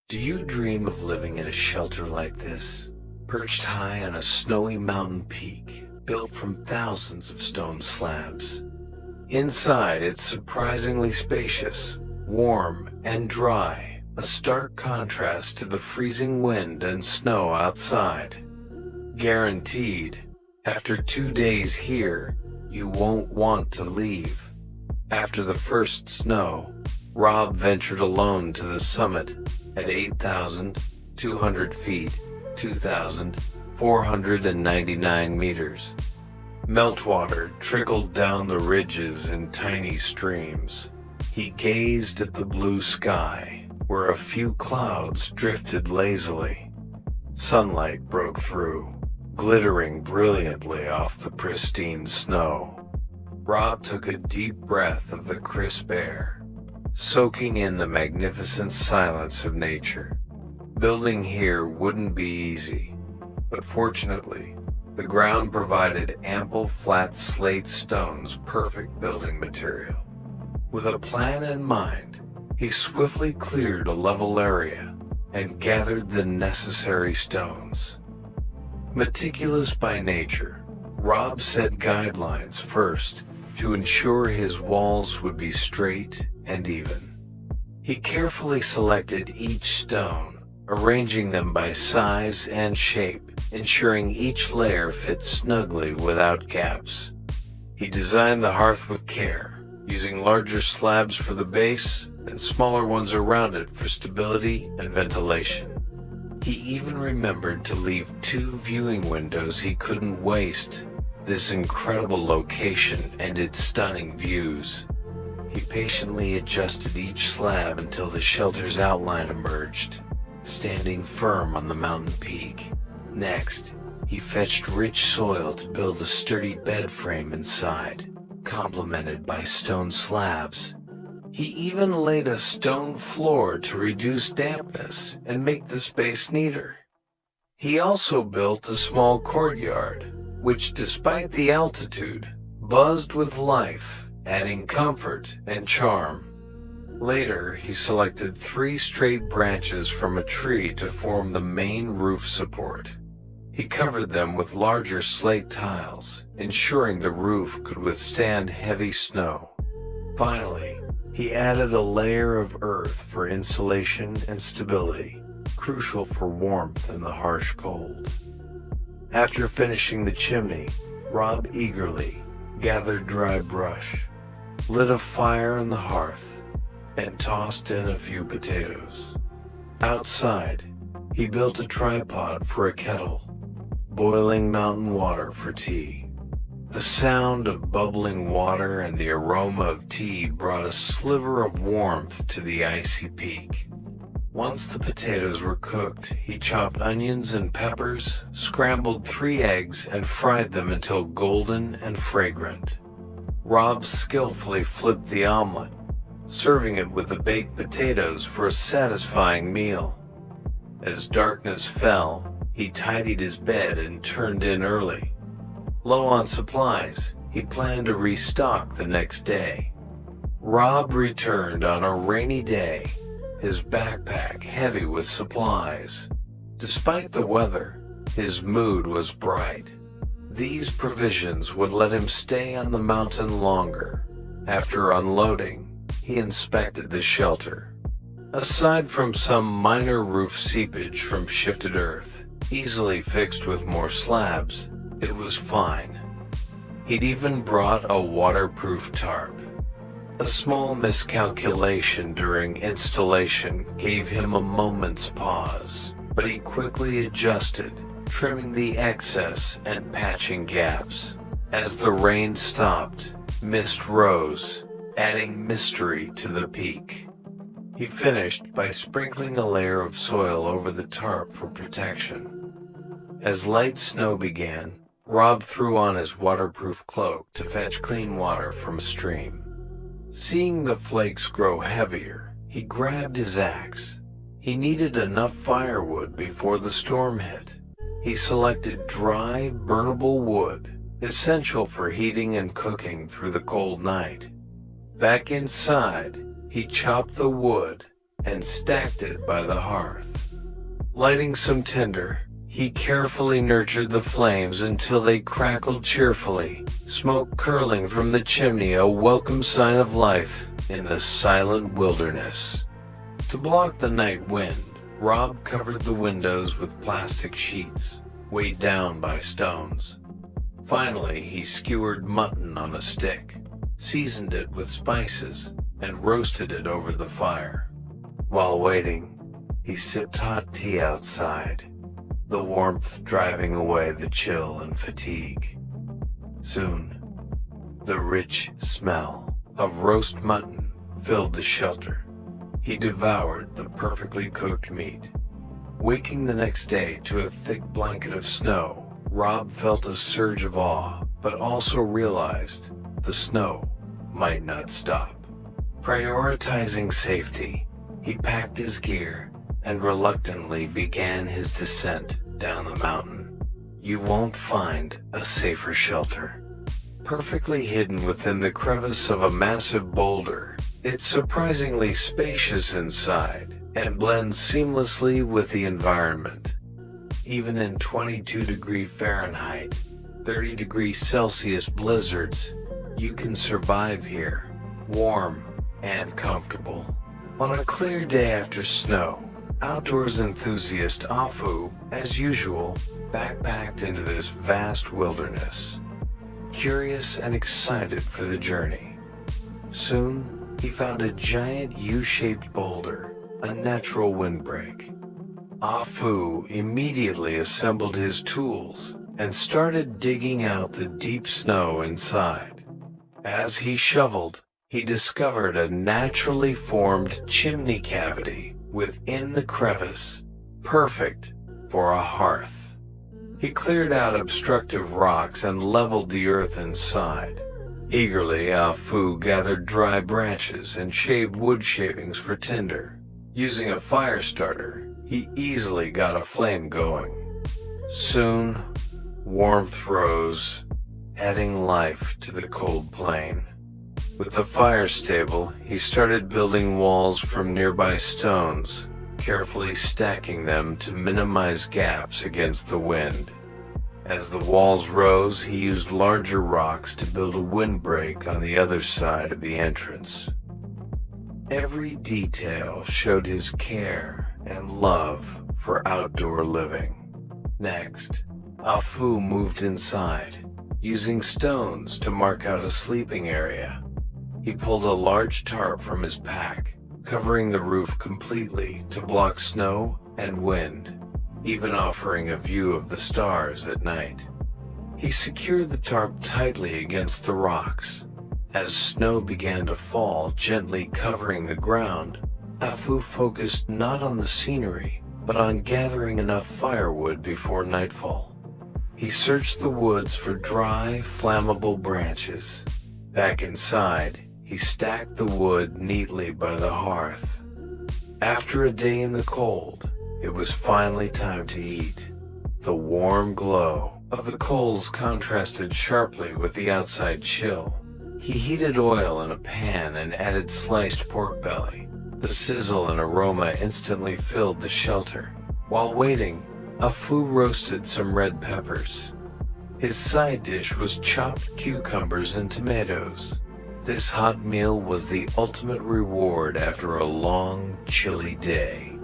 Do you dream of living in a shelter like this, perched high on a snowy mountain peak, built from thousands of stone slabs? Inside, it's surprisingly spacious, warm, and dry, a stark contrast to the freezing wind and snow outside. Guaranteed, after 2 days here, you won't want to leave. After the first snow, Rob ventured alone to the summit at 8,200 feet, 2,499 meters. Meltwater trickled down the ridges in tiny streams. He gazed at the blue sky, where a few clouds drifted lazily. Sunlight broke through, glittering brilliantly off the pristine snow. Rob took a deep breath of the crisp air, soaking in the magnificent silence of nature. Building here wouldn't be easy, but fortunately, the ground provided ample flat slate stones, perfect building material. With a plan in mind, he swiftly cleared a level area and gathered the necessary stones. Meticulous by nature, Rob set guidelines first to ensure his walls would be straight and even. He carefully selected each stone, arranging them by size and shape, ensuring each layer fit snugly without gaps. He designed the hearth with care, using larger slabs for the base and smaller ones around it for stability and ventilation. He even remembered to leave 2 viewing windows he couldn't waste this incredible location and its stunning views. He patiently adjusted each slab until the shelter's outline emerged, standing firm on the mountain peak. Next, he fetched rich soil to build a sturdy bed frame inside, complemented by stone slabs. He even laid a stone floor to reduce dampness and make the space neater. He also built a small courtyard, which, despite the altitude, buzzed with life, adding comfort and charm. Later, he selected 3 straight branches from a tree to form the main roof support. He covered them with larger slate tiles, ensuring the roof could withstand heavy snow. Finally, he added a layer of earth for insulation and stability, crucial for warmth in the harsh cold. After finishing the chimney, Rob eagerly gathered dry brush, lit a fire on the hearth, and tossed in a few potatoes. Outside, he built a tripod for a kettle, boiling mountain water for tea. The sound of bubbling water and the aroma of tea brought a sliver of warmth to the icy peak. Once the potatoes were cooked, he chopped onions and peppers, scrambled 3 eggs, and fried them until golden and fragrant. Rob skillfully flipped the omelet, serving it with the baked potatoes for a satisfying meal. As darkness fell, he tidied his bed and turned in early. Low on supplies, he planned to restock the next day. Rob returned on a rainy day, his backpack heavy with supplies. Despite the weather, his mood was bright. These provisions would let him stay on the mountain longer. After unloading, he inspected the shelter. Aside from some minor roof seepage from shifted earth, easily fixed with more slabs, it was fine. He'd even brought a waterproof tarp. A small miscalculation during installation gave him a moment's pause, but he quickly adjusted, trimming the excess and patching gaps. As the rain stopped, mist rose, adding mystery to the peak. He finished by sprinkling a layer of soil over the tarp for protection. As light snow began, Rob threw on his waterproof cloak to fetch clean water from a stream. Seeing the flakes grow heavier, he grabbed his axe. He needed enough firewood before the storm hit. He selected dry, burnable wood, essential for heating and cooking through the cold night. Back inside, he chopped the wood and stacked it by the hearth. Lighting some tinder, he carefully nurtured the flames until they crackled cheerfully, smoke curling from the chimney, a welcome sign of life in the silent wilderness. To block the night wind, Rob covered the windows with plastic sheets, weighed down by stones. Finally, he skewered mutton on a stick, seasoned it with spices, and roasted it over the fire. While waiting, he sipped hot tea outside, the warmth driving away the chill and fatigue. Soon, the rich smell of roast mutton filled the shelter. He devoured the perfectly cooked meat. Waking the next day to a thick blanket of snow, Rob felt a surge of awe, but also realized the snow might not stop. Prioritizing safety, he packed his gear and reluctantly began his descent down the mountain. You won't find a safer shelter. Perfectly hidden within the crevice of a massive boulder, it's surprisingly spacious inside and blends seamlessly with the environment. Even in 22-degree Fahrenheit, 30-degree Celsius blizzards, you can survive here, warm and comfortable. On a clear day after snow, outdoors enthusiast Afu, as usual, backpacked into this vast wilderness, curious and excited for the journey. Soon, he found a giant U-shaped boulder, a natural windbreak. Afu immediately assembled his tools and started digging out the deep snow inside. As he shoveled, he discovered a naturally formed chimney cavity within the crevice, perfect for a hearth. He cleared out obstructive rocks and leveled the earth inside. Eagerly, Afu gathered dry branches and shaved wood shavings for tinder. Using a fire starter, he easily got a flame going. Soon, warmth rose, adding life to the cold plain. With the fire stable, he started building walls from nearby stones, carefully stacking them to minimize gaps against the wind. As the walls rose, he used larger rocks to build a windbreak on the other side of the entrance. Every detail showed his care and love for outdoor living. Next, Afu moved inside, using stones to mark out a sleeping area. He pulled a large tarp from his pack, covering the roof completely to block snow and wind, even offering a view of the stars at night. He secured the tarp tightly against the rocks. As snow began to fall, gently covering the ground, Afu focused not on the scenery, but on gathering enough firewood before nightfall. He searched the woods for dry, flammable branches. Back inside, he stacked the wood neatly by the hearth. After a day in the cold, it was finally time to eat. The warm glow of the coals contrasted sharply with the outside chill. He heated oil in a pan and added sliced pork belly. The sizzle and aroma instantly filled the shelter. While waiting, Afu roasted some red peppers. His side dish was chopped cucumbers and tomatoes. This hot meal was the ultimate reward after a long, chilly day.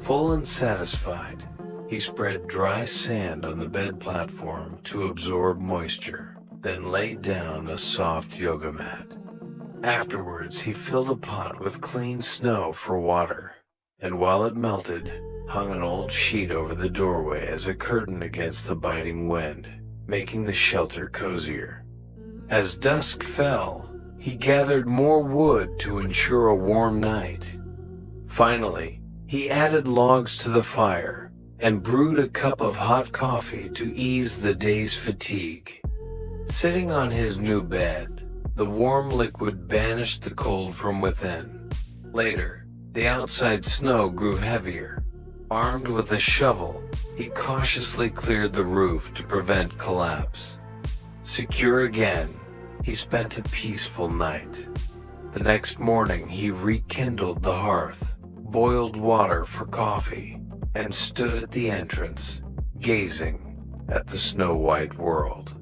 Full and satisfied, he spread dry sand on the bed platform to absorb moisture, then laid down a soft yoga mat. Afterwards, he filled a pot with clean snow for water, and while it melted, hung an old sheet over the doorway as a curtain against the biting wind, making the shelter cozier. As dusk fell, he gathered more wood to ensure a warm night. Finally, he added logs to the fire and brewed a cup of hot coffee to ease the day's fatigue. Sitting on his new bed, the warm liquid banished the cold from within. Later, the outside snow grew heavier. Armed with a shovel, he cautiously cleared the roof to prevent collapse. Secure again, he spent a peaceful night. The next morning, he rekindled the hearth, boiled water for coffee, and stood at the entrance, gazing at the snow-white world.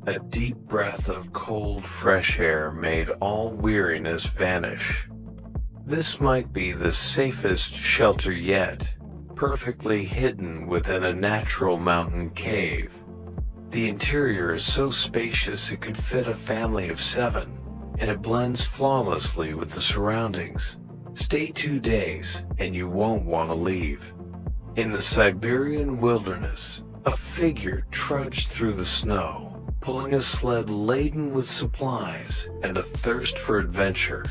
A deep breath of cold, fresh air made all weariness vanish. This might be the safest shelter yet, perfectly hidden within a natural mountain cave. The interior is so spacious it could fit a family of 7, and it blends flawlessly with the surroundings. Stay 2 days, and you won't want to leave. In the Siberian wilderness, a figure trudged through the snow, pulling a sled laden with supplies and a thirst for adventure.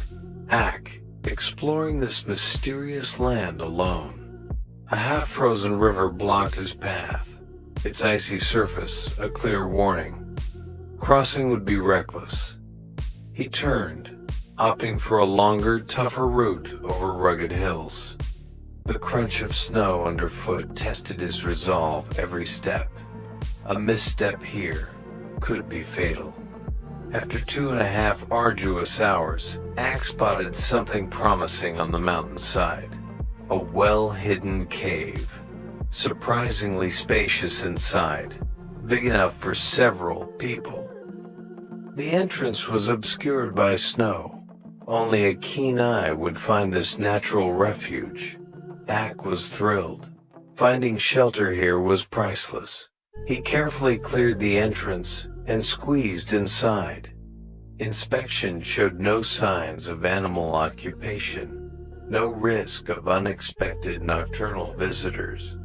Ak, exploring this mysterious land alone. A half-frozen river blocked his path, its icy surface a clear warning. Crossing would be reckless. He turned, opting for a longer, tougher route over rugged hills. The crunch of snow underfoot tested his resolve every step. A misstep here could be fatal. After 2.5 arduous hours, Ak spotted something promising on the mountainside. A well-hidden cave, surprisingly spacious inside, big enough for several people. The entrance was obscured by snow. Only a keen eye would find this natural refuge. Ak was thrilled. Finding shelter here was priceless. He carefully cleared the entrance and squeezed inside. Inspection showed no signs of animal occupation, no risk of unexpected nocturnal visitors.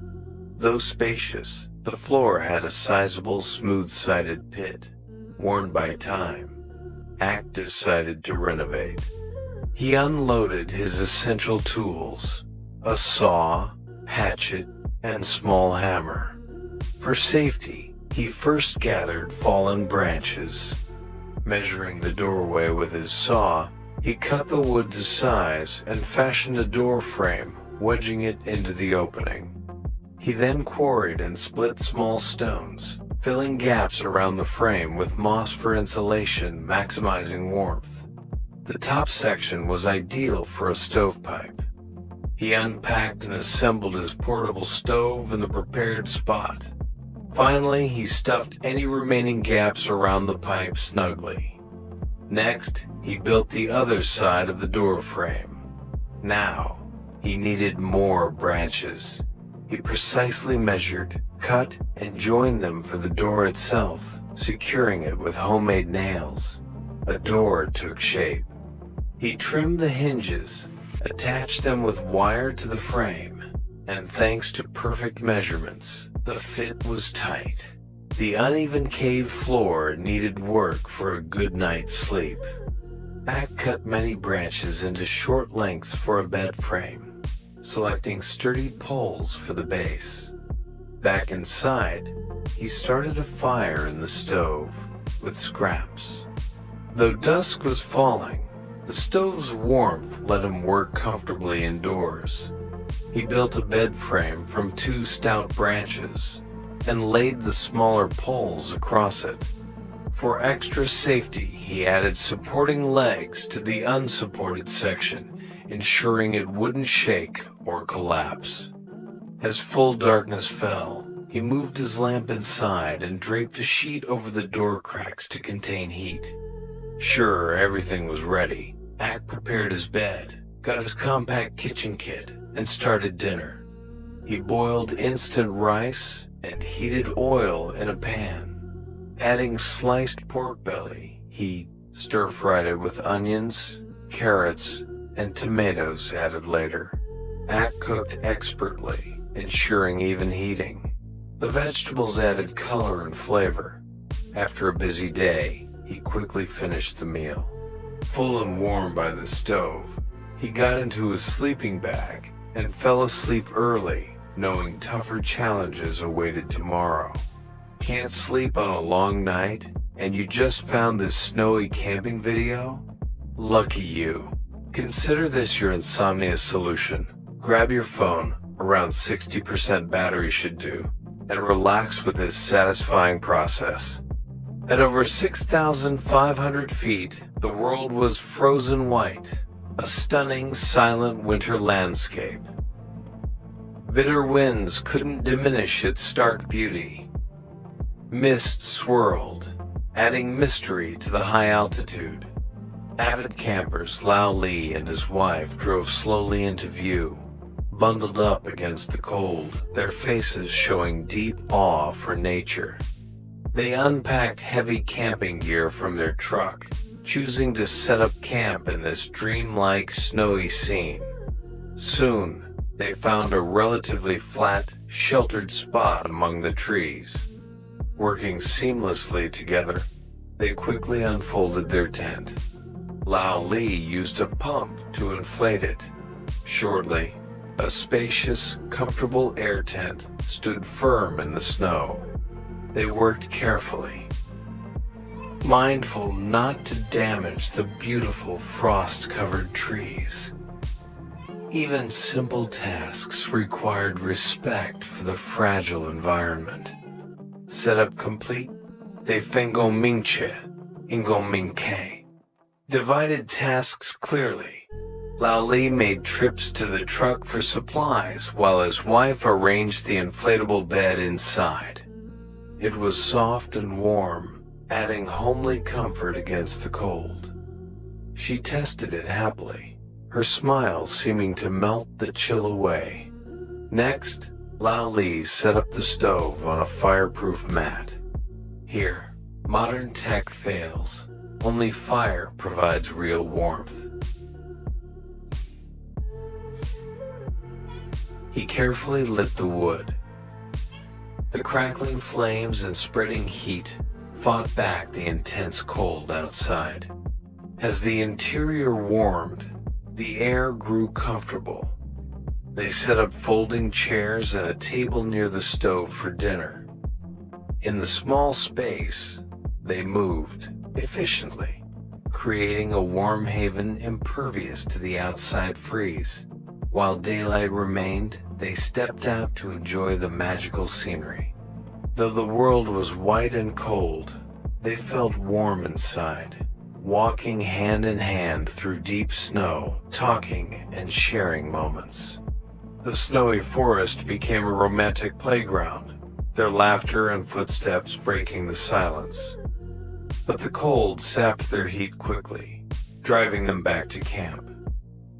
Though spacious, the floor had a sizable smooth-sided pit, worn by time. Ak decided to renovate. He unloaded his essential tools, a saw, hatchet, and small hammer. For safety, he first gathered fallen branches. Measuring the doorway with his saw, he cut the wood to size and fashioned a door frame, wedging it into the opening. He then quarried and split small stones, filling gaps around the frame with moss for insulation, maximizing warmth. The top section was ideal for a stovepipe. He unpacked and assembled his portable stove in the prepared spot. Finally, he stuffed any remaining gaps around the pipe snugly. Next, he built the other side of the door frame. Now, he needed more branches. He precisely measured, cut, and joined them for the door itself, securing it with homemade nails. A door took shape. He trimmed the hinges, attached them with wire to the frame, and thanks to perfect measurements, the fit was tight. The uneven cave floor needed work for a good night's sleep. Ak cut many branches into short lengths for a bed frame, selecting sturdy poles for the base. Back inside, he started a fire in the stove with scraps. Though dusk was falling, the stove's warmth let him work comfortably indoors. He built a bed frame from 2 stout branches and laid the smaller poles across it. For extra safety, he added supporting legs to the unsupported section, ensuring it wouldn't shake or collapse. As full darkness fell, he moved his lamp inside and draped a sheet over the door cracks to contain heat. Sure, everything was ready. Ak prepared his bed, got his compact kitchen kit, and started dinner. He boiled instant rice and heated oil in a pan. Adding sliced pork belly, he stir-fried it with onions, carrots, and tomatoes added later. Ak cooked expertly, ensuring even heating. The vegetables added color and flavor. After a busy day, he quickly finished the meal. Full and warm by the stove, he got into his sleeping bag and fell asleep early, knowing tougher challenges awaited tomorrow. Can't sleep on a long night, and you just found this snowy camping video? Lucky you. Consider this your insomnia solution. Grab your phone, around 60% battery should do, and relax with this satisfying process. At over 6,500 feet, the world was frozen white. a stunning, silent winter landscape. Bitter winds couldn't diminish its stark beauty. Mist swirled, adding mystery to the high altitude. Avid campers Lao Li and his wife drove slowly into view, bundled up against the cold, their faces showing deep awe for nature. They unpacked heavy camping gear from their truck, choosing to set up camp in this dreamlike snowy scene. Soon, they found a relatively flat, sheltered spot among the trees. Working seamlessly together, they quickly unfolded their tent. Lao Li used a pump to inflate it. Shortly, a spacious, comfortable air tent stood firm in the snow. They worked carefully, mindful not to damage the beautiful frost-covered trees. Even simple tasks required respect for the fragile environment. Setup complete, they fengo mingche, ingo mingke. Divided tasks clearly. Lao Li made trips to the truck for supplies while his wife arranged the inflatable bed inside. It was soft and warm, adding homely comfort against the cold. She tested it happily, her smile seeming to melt the chill away. Next, Lao Li set up the stove on a fireproof mat. Here, modern tech fails. Only fire provides real warmth. He carefully lit the wood. The crackling flames and spreading heat fought back the intense cold outside. As the interior warmed, the air grew comfortable. They set up folding chairs and a table near the stove for dinner. In the small space, they moved efficiently, creating a warm haven impervious to the outside freeze. While daylight remained, they stepped out to enjoy the magical scenery. Though the world was white and cold, they felt warm inside, walking hand in hand through deep snow, talking and sharing moments. The snowy forest became a romantic playground, their laughter and footsteps breaking the silence. But the cold sapped their heat quickly, driving them back to camp.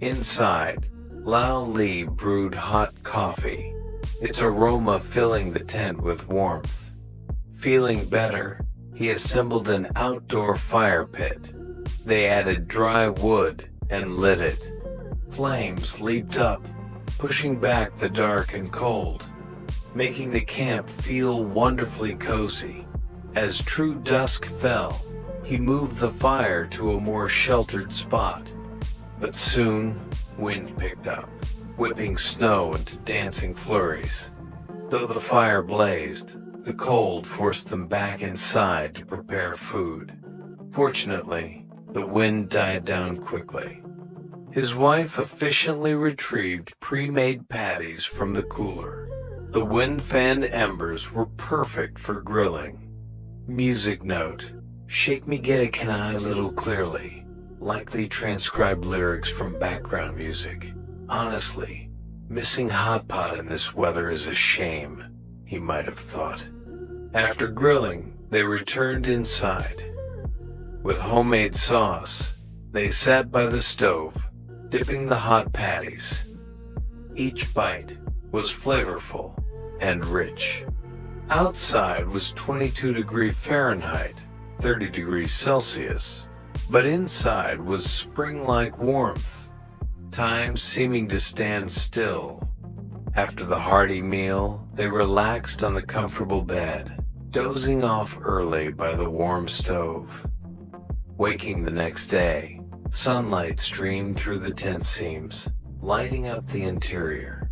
Inside, Lao Li brewed hot coffee, its aroma filling the tent with warmth. Feeling better, he assembled an outdoor fire pit. They added dry wood and lit it. Flames leaped up, pushing back the dark and cold, making the camp feel wonderfully cozy. As true dusk fell, he moved the fire to a more sheltered spot. But soon, wind picked up, whipping snow into dancing flurries. Though the fire blazed, the cold forced them back inside to prepare food. Fortunately, the wind died down quickly. His wife efficiently retrieved pre-made patties from the cooler. The wind-fanned embers were perfect for grilling. Music note: "Shake me get it can I little clearly." Likely transcribed lyrics from background music. Honestly, missing hot pot in this weather is a shame, he might have thought. After grilling, they returned inside. With homemade sauce, they sat by the stove, dipping the hot patties. Each bite was flavorful and rich. Outside was 22 degrees Fahrenheit, 30 degrees Celsius, but inside was spring-like warmth, time seeming to stand still. After the hearty meal, they relaxed on the comfortable bed, dozing off early by the warm stove. Waking the next day, sunlight streamed through the tent seams, lighting up the interior.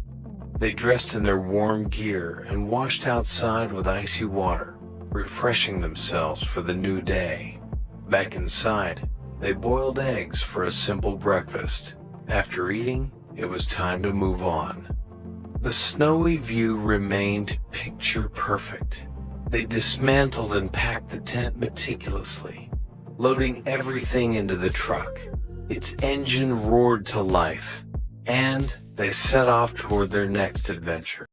They dressed in their warm gear and washed outside with icy water, refreshing themselves for the new day. Back inside, they boiled eggs for a simple breakfast. After eating, it was time to move on. The snowy view remained picture perfect. They dismantled and packed the tent meticulously, loading everything into the truck. Its engine roared to life, and they set off toward their next adventure.